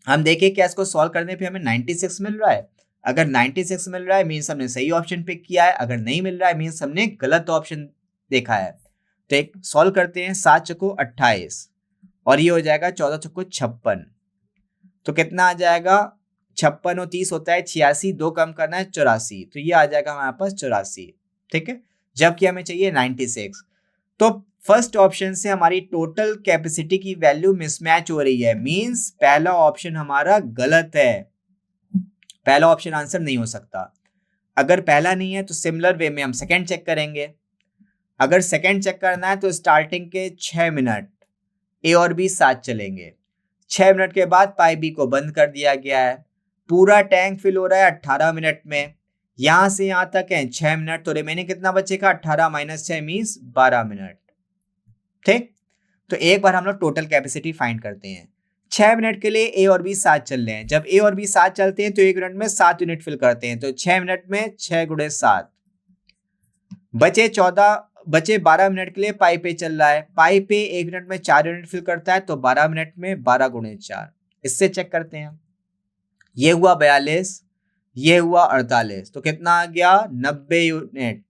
हम देखिए क्या इसको सॉल्व करने पे हमें 96 मिल रहा है। अगर 96 मिल रहा है मीन्स हमने सही ऑप्शन पिक किया है, अगर नहीं मिल रहा है मीन्स हमने गलत ऑप्शन देखा है। तो एक सॉल्व करते हैं, 7 चौको 28 और ये हो जाएगा 14 चौको 56, तो कितना आ जाएगा 56 और 30 होता है 86, 2 कम करना है 84, तो ये आ जाएगा हमारे पास 84। ठीक है, जबकि हमें चाहिए 96। तो फर्स्ट ऑप्शन से हमारी टोटल कैपेसिटी की वैल्यू मिसमैच हो रही है, मींस पहला ऑप्शन हमारा गलत है, पहला ऑप्शन आंसर नहीं हो सकता। अगर पहला नहीं है तो सिमिलर वे में हम सेकंड चेक करेंगे। अगर सेकंड चेक करना है तो स्टार्टिंग के 6 मिनट ए और बी साथ चलेंगे, 6 मिनट के बाद पाइप बी को बंद कर दिया गया है, पूरा टैंक फिल हो रहा है 18 मिनट में, यहां से यहां तक है 6 मिनट, तो रिमेनिंग कितना बचेगा 18 - 6 मींस 12 मिनट। ठीक, तो एक बार हम लोग टोटल कैपेसिटी फाइंड करते हैं। 6 मिनट के लिए ए और बी साथ चल रहे हैं, जब ए और बी साथ चलते हैं तो 1 मिनट में 7 यूनिट फिल करते हैं, तो 6 मिनट में 6 × 7 बचे 12 मिनट के लिए पाइप ए चल रहा है, पाइप ए 1 मिनट में 4 यूनिट फिल करता है, तो 12 मिनट में 12 × 4, इससे चेक करते हैं। ये हुआ 42, ये हुआ 48, तो कितना आ गया 90 यूनिट,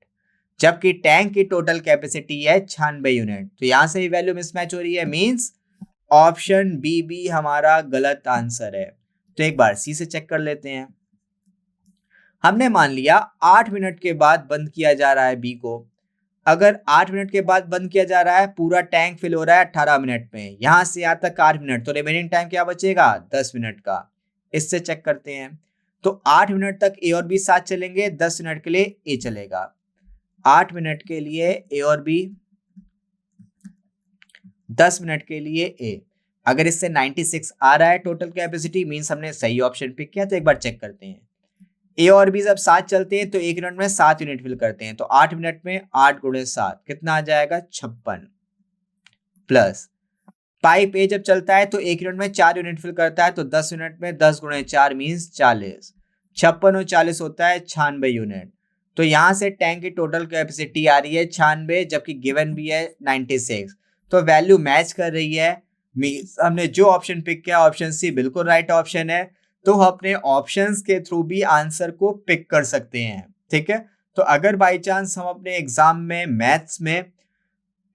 जबकि टैंक की टोटल कैपेसिटी है 96 यूनिट। तो यहां से ही वैल्यू मिसमैच हो रही है, मींस ऑप्शन बी भी हमारा गलत आंसर है। तो एक बार सी से चेक कर लेते हैं। हमने मान लिया 8 मिनट के बाद बंद किया जा रहा है बी को। अगर 8 मिनट के बाद बंद किया जा रहा है, पूरा टैंक फिल हो रहा है 18 मिनट में, यहां से यहां तक 8 मिनट, तो रिमेनिंग टाइम क्या बचेगा 10 मिनट का। इससे चेक करते हैं, तो 8 मिनट तक ए और बी साथ चलेंगे, 10 मिनट के लिए ए चलेगा। 8 मिनट के लिए ए और बी, 10 मिनट के लिए ए। अगर इससे 96 आ रहा है टोटल कैपेसिटी, मींस हमने सही ऑप्शन पिक किया। तो एक बार चेक करते हैं, ए और बी जब साथ चलते हैं तो 1 मिनट में 7 यूनिट फिल करते हैं, तो 8 मिनट में 8 × 7 कितना आ जाएगा 56, प्लस पाइप ए जब चलता है तो 1 मिनट में 4 यूनिट फिल करता है, तो 10 मिनट में 10 × 4 मींस 40, 56 और 40 होता है 96 यूनिट। तो यहां से टैंक की टोटल कैपेसिटी आ रही है 96, जबकि गिवन भी है 96, तो वैल्यू मैच कर रही है। मींस हमने जो ऑप्शन पिक किया ऑप्शन सी बिल्कुल राइट ऑप्शन है। तो हम अपने ऑप्शंस के थ्रू भी आंसर को पिक कर सकते हैं। ठीक है, तो अगर बाय चांस हम अपने एग्जाम में मैथ्स में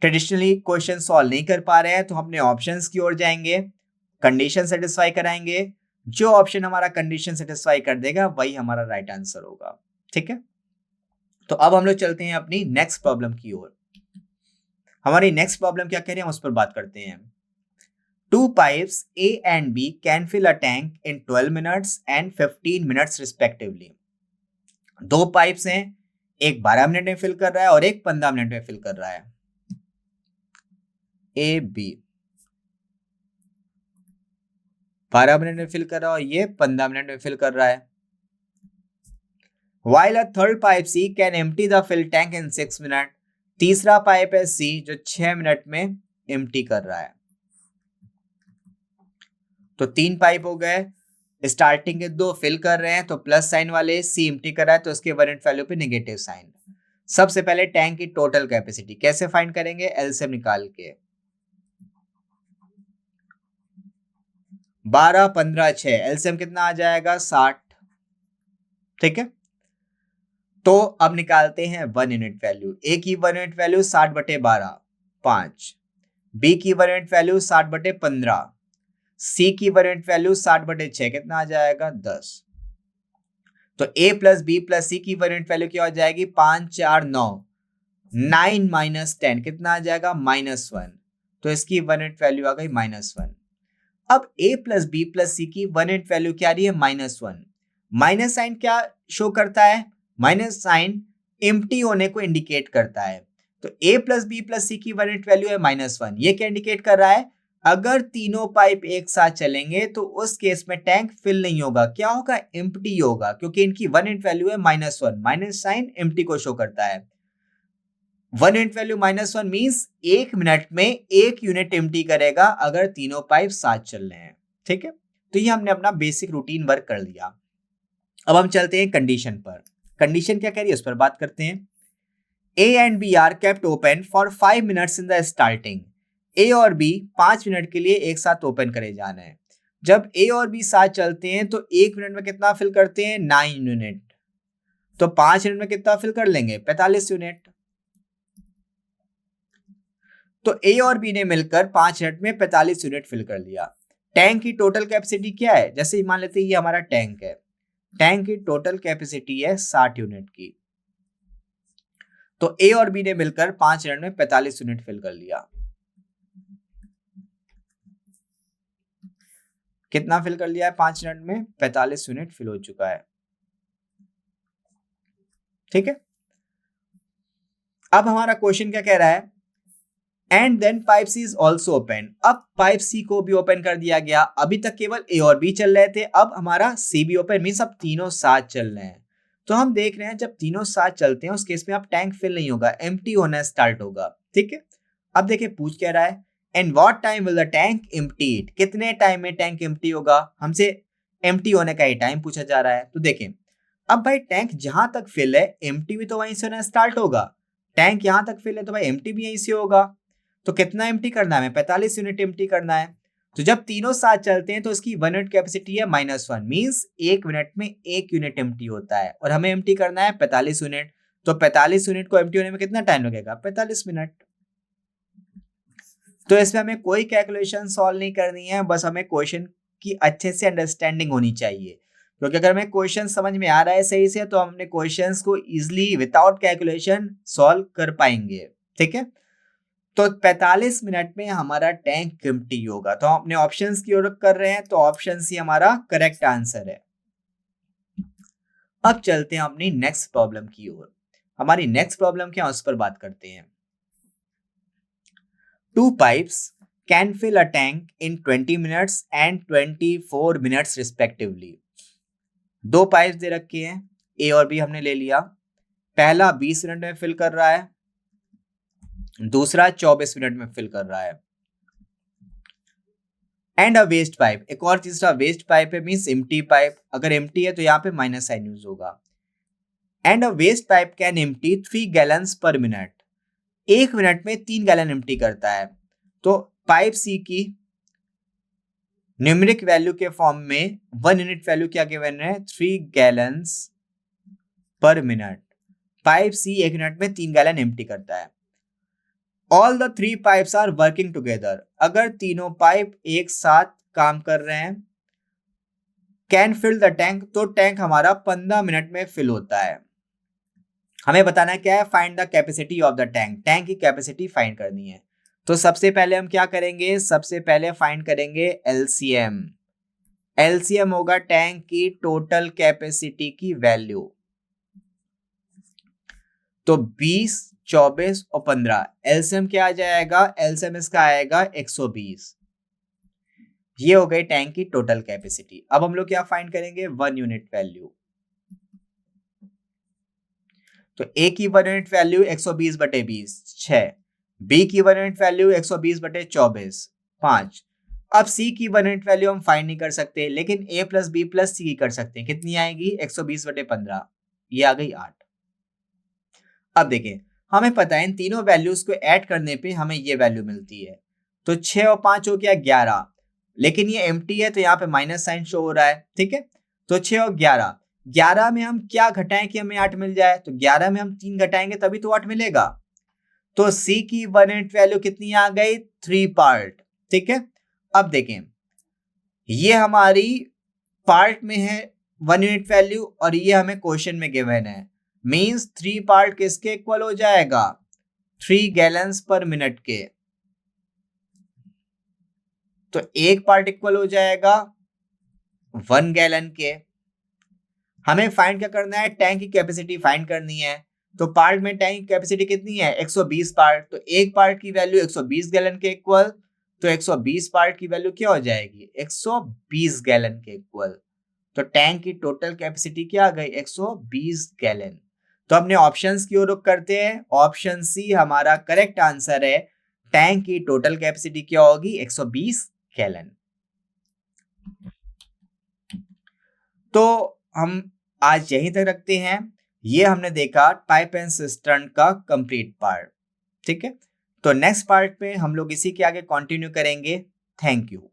ट्रेडिशनली क्वेश्चन सॉल्व नहीं कर पा रहे हैं, तो हम अपने ऑप्शंस की ओर जाएंगे, कंडीशन सेटिस्फाई कराएंगे, जो ऑप्शन हमारा कंडीशन सेटिस्फाई कर देगा वही हमारा राइट आंसर होगा। ठीक है, तो अब हम लोग चलते हैं अपनी नेक्स्ट प्रॉब्लम की ओर। हमारी नेक्स्ट प्रॉब्लम क्या कह रही है हम उस पर बात करते हैं। 2 pipes A and B can fill a tank in 12 minutes and 15 minutes respectively. 2 pipes हैं, एक 12 मिनट में फिल कर रहा है और एक 15 मिनट में फिल कर रहा है। ए बी 12 मिनट में फिल कर रहा है और ये 15 मिनट में फिल कर रहा है। While a third pipe C can empty the fill tank in 6 minutes. तीसरा पाइप है C जो 6 मिनट में एम्प्टी कर रहा है। तो 3 पाइप हो गए, स्टार्टिंग के 2 फिल कर रहे हैं तो प्लस साइन वाले, सी एम्प्टी कर रहा है तो उसके यूनिट वैल्यू पे नेगेटिव साइन। सबसे पहले टैंक की टोटल कैपेसिटी कैसे फाइंड करेंगे, एलसीएम निकाल के। 12 15 6 एलसीएम कितना आ जाएगा 60। ठीक है, तो अब निकालते हैं 1 यूनिट वैल्यू। ए की 1 यूनिट वैल्यू 60/12 5, बी की 1 यूनिट वैल्यू 60/15, सी की 1 यूनिट वैल्यू 60/6 कितना आ जाएगा 10। तो ए प्लस बी प्लस सी की 1 यूनिट वैल्यू क्या हो जाएगी 5 4 9, 9 - 10 कितना आ जाएगा -1, तो इसकी 1 यूनिट वैल्यू आ गई -1। अब ए प्लस बी प्लस सी की 1 यूनिट वैल्यू क्या आ रही है -1। माइनस साइन क्या शो करता है, माइनस साइन एम्प्टी होने को इंडिकेट करता है। तो ए प्लस बी प्लस सी की 1 यूनिट वैल्यू है -1, ये क्या इंडिकेट कर रहा है अगर तीनों पाइप एक साथ चलेंगे तो उस केस में टैंक फिल नहीं होगा, क्या होगा, एम्प्टी होगा, क्योंकि इनकी वन यूनिट वैल्यू है -1, माइनस साइन एम्प्टी को शो करता है। One unit value -1 means 1 minute में 1 यूनिट एम्प्टी करेगा अगर तीनों पाइप साथ चल रहे हैं। ठीक है, तो ये हमने अपना बेसिक रूटीन वर्क कर लिया। अब हम चलते हैं कंडीशन पर। कंडीशन क्या कह रही है उस पर बात करते हैं। A and B are kept open for 5 minutes in the starting. A और B 5 मिनट के लिए एक साथ ओपन करे जाना है। जब A और B साथ चलते हैं तो 1 मिनट में कितना फिल करते हैं, 9 यूनिट। तो 5 मिनट में कितना फिल कर लेंगे, 45 यूनिट। तो A और B ने मिलकर 5 मिनट में 45 यूनिट फिल कर लिया। टैंक की टोटल कैपेसिटी क्या है, जैसे मान लेते हैं ये हमारा टैंक है, टैंक की टोटल कैपेसिटी है 60 यूनिट की। तो A और B ने मिलकर 5 मिनट में 45 यूनिट फिल कर लिया। कितना फिल कर लिया है, 5 मिनट में 45 यूनिट फिल हो चुका है। ठीक है, अब हमारा क्वेश्चन क्या कह रहा है, and then pipe C is also open. अब पाइप सी को भी ओपन कर दिया गया। अभी तक केवल ए और बी चल रहे थे, अब हमारा सी भी ओपन, मीन्स अब तीनों साथ चल रहे हैं। तो हम देख रहे हैं जब तीनों साथ चलते हैं उस केस में अब टैंक फिल नहीं होगा, एम्प्टी होना स्टार्ट होगा। ठीक है, अब देखिए पूछ क्या रहा है, and what time will the tank emptied, कितने टाइम में टैंक एम्प्टी होगा, हमसे एम्प्टी होने का ही टाइम पूछा जा रहा है। तो देखें, अब भाई टैंक जहां तक फिल है एम्प्टी भी तो वहीं से होना स्टार्ट होगा। टैंक यहां तक फिल है तो भाई एम्प्टी भी यहीं से होगा। तो कितना एम्प्टी करना है, 45 यूनिट एम्प्टी करना है। तो जब तीनों साथ चलते हैं तो इसकी 1 यूनिट कैपेसिटी है -1, मींस 1 मिनट में 1 यूनिट एम्प्टी होता है और हमें एम्प्टी करना है 45 यूनिट। तो 45 यूनिट को एम्प्टी होने में कितना टाइम लगेगा, 45 मिनट। तो इसमें हमें कोई कैलकुलेशन सॉल्व नहीं करनी है, बस हमें क्वेश्चन की अच्छे से अंडरस्टैंडिंग होनी चाहिए। क्योंकि अगर हमें क्वेश्चन समझ में आ रहा है सही से तो हम अपने क्वेश्चंस को इजीली विदाउट कैलकुलेशन सॉल्व कर पाएंगे। ठीक है, तो 45 मिनट में हमारा टैंक एम्प्टी होगा। तो हम अपने ऑप्शंस की ओर कर रहे हैं, तो ऑप्शन सी हमारा करेक्ट आंसर है। अब चलते हैं अपनी नेक्स्ट प्रॉब्लम की ओर। हमारी नेक्स्ट प्रॉब्लम क्या है उस पर बात करते हैं। 2 pipes can fill a tank in 20 minutes and 24 minutes respectively. 2 pipes दे रखे हैं, ए और बी हमने ले लिया। पहला 20 मिनट में फिल कर रहा है, दूसरा 24 मिनट में फिल कर रहा है। एंड अ वेस्ट पाइप, एक और तीसरा वेस्ट पाइप है, मींस एम्प्टी पाइप। अगर एम्प्टी है तो यहाँ पे माइनस साइन यूज होगा। And a waste pipe can empty 3 gallons per minute, 1 minute में 3 गैलन एम्प्टी करता है। तो पाइप सी की न्यूमेरिक वैल्यू के फॉर्म में 1 यूनिट वैल्यू क्या गिवन है, 3 गैलन्स पर मिनट। पाइप सी 1 मिनट में 3 गैलन एम्प्टी करता है। All the 3 pipes are working together, अगर तीनों पाइप एक साथ काम कर रहे हैं, कैन फिल द टैंक, तो टैंक हमारा 15 मिनट में फिल होता है। हमें बताना है क्या है, find the capacity of the tank, tank की कैपेसिटी फाइंड करनी है। तो सबसे पहले हम क्या करेंगे, सबसे पहले फाइंड करेंगे एलसीएम। एलसीएम होगा टैंक की टोटल कैपेसिटी की वैल्यू। तो 20, 24 और 15, एलसीएम क्या आ जाएगा, एलसीएम इसका आएगा 120। ये हो गई टैंक की टोटल कैपेसिटी। अब हम लोग क्या फाइंड करेंगे, 1 यूनिट वैल्यू। तो ए की 1 यूनिट वैल्यू 120/20 6, बी की 1 यूनिट वैल्यू 120/24 5। अब सी की 1 यूनिट वैल्यू हम फाइंड नहीं कर सकते, लेकिन ए प्लस बी प्लस सी की कर सकते हैं। कितनी आएगी, 120/15, ये आ गई 8। अब देखें, हमें पता है इन तीनों वैल्यूज को ऐड करने पे हमें ये वैल्यू मिलती है। तो 6 और 5 हो गया 11, लेकिन ये एम्प्टी है तो यहाँ पे माइनस साइन शो हो रहा है। ठीक है, तो 6 और 11, 11 में हम क्या घटाएं कि हमें 8 मिल जाए, तो 11 में हम 3 घटाएंगे तभी तो 8 मिलेगा। तो सी की 1 यूनिट वैल्यू कितनी आ गई, 3 पार्ट। ठीक है, अब देखें ये हमारी पार्ट में है 1 यूनिट वैल्यू और ये हमें क्वेश्चन में गिवन है, मींस 3 पार्ट किसके इक्वल हो जाएगा, 3 गैलन्स पर मिनट के। तो एक पार्ट इक्वल हो जाएगा 1 गैलन के। हमें फाइंड क्या करना है, टैंक की कैपेसिटी फाइंड करनी है। तो पार्ट में टैंक की कैपेसिटी कितनी है, 120 पार्ट। तो एक पार्ट की वैल्यू 120 गैलन के इक्वल, तो 120 पार्ट की वैल्यू क्या हो जाएगी? 120 गैलन के इक्वल। तो टैंक की टोटल कैपेसिटी क्या आ गई? 120 गैलन। तो हमने ऑप्शंस की ओर रुख करते हैं। ऑप्शन सी हमारा करेक्ट आंसर है। टैंक की टोटल कैपेसिटी क्या होगी? 120 गैलन। तो हम आज यहीं तक रखते हैं। ये हमने देखा पाइप एंड सिस्टर्न का कंप्लीट पार्ट। ठीक है, तो नेक्स्ट पार्ट में हम लोग इसी के आगे कंटिन्यू करेंगे। Thank you.